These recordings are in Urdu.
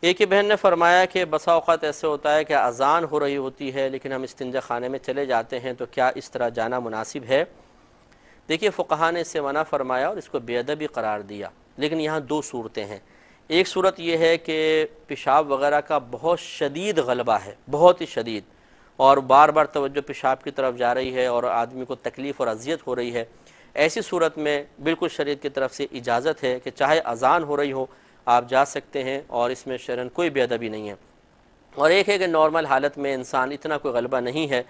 ایک ہی بہن نے فرمایا کہ بسا اوقات ایسے ہوتا ہے کہ اذان ہو رہی ہوتی ہے لیکن ہم استنجا خانے میں چلے جاتے ہیں، تو کیا اس طرح جانا مناسب ہے؟ دیکھیے فقہا نے اس سے منع فرمایا اور اس کو بے ادبی قرار دیا، لیکن یہاں دو صورتیں ہیں۔ ایک صورت یہ ہے کہ پیشاب وغیرہ کا بہت شدید غلبہ ہے، بہت ہی شدید، اور بار بار توجہ پیشاب کی طرف جا رہی ہے اور آدمی کو تکلیف اور اذیت ہو رہی ہے۔ ایسی صورت میں بالکل شریعت کی طرف سے اجازت ہے کہ چاہے اذان ہو رہی ہو آپ جا سکتے ہیں، اور اس میں شرعاً کوئی بے ادبی نہیں ہے۔ اور ایک ہے کہ نارمل حالت میں انسان اتنا کوئی غلبہ نہیں ہے،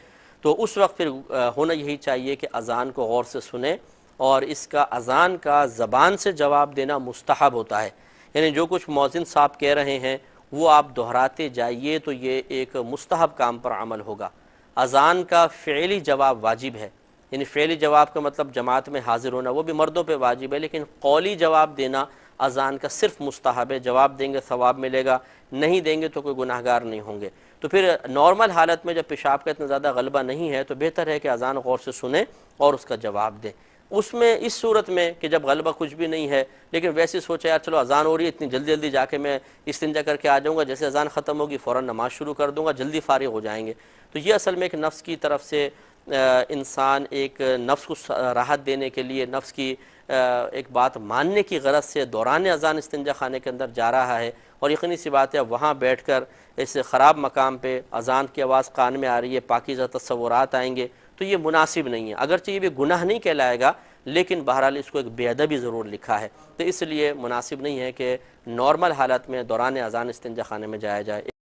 تو اس وقت پھر ہونا یہی چاہیے کہ اذان کو غور سے سنیں، اور اس کا اذان کا زبان سے جواب دینا مستحب ہوتا ہے، یعنی جو کچھ مؤذن صاحب کہہ رہے ہیں وہ آپ دہراتے جائیے تو یہ ایک مستحب کام پر عمل ہوگا۔ اذان کا فعلی جواب واجب ہے، یعنی فعلی جواب کا مطلب جماعت میں حاضر ہونا، وہ بھی مردوں پہ واجب ہے، لیکن قولی جواب دینا اذان کا صرف مستحب ہے۔ جواب دیں گے ثواب ملے گا، نہیں دیں گے تو کوئی گناہ گار نہیں ہوں گے۔ تو پھر نارمل حالت میں جب پیشاب کا اتنا زیادہ غلبہ نہیں ہے تو بہتر ہے کہ اذان غور سے سنیں اور اس کا جواب دیں۔ اس میں اس صورت میں کہ جب غلبہ کچھ بھی نہیں ہے لیکن ویسے سوچا یار چلو اذان ہو رہی ہے، اتنی جلدی جلدی جا کے میں استنجا کر کے آ جاؤں گا، جیسے اذان ختم ہوگی فوراً نماز شروع کر دوں گا، جلدی فارغ ہو جائیں گے، تو یہ اصل میں ایک نفس کی طرف سے انسان ایک نفس کو راحت دینے کے لیے، نفس کی ایک بات ماننے کی غرض سے دوران اذان استنجا خانے کے اندر جا رہا ہے، اور یقینی سی بات ہے وہاں بیٹھ کر اس خراب مقام پہ اذان کی آواز کان میں آ رہی ہے، پاکیزہ تصورات آئیں گے، تو یہ مناسب نہیں ہے۔ اگرچہ یہ بھی گناہ نہیں کہلائے گا لیکن بہرحال اس کو ایک بے ادبی ضرور لکھا ہے، تو اس لیے مناسب نہیں ہے کہ نارمل حالت میں دوران اذان استنجا خانے میں جایا جائے۔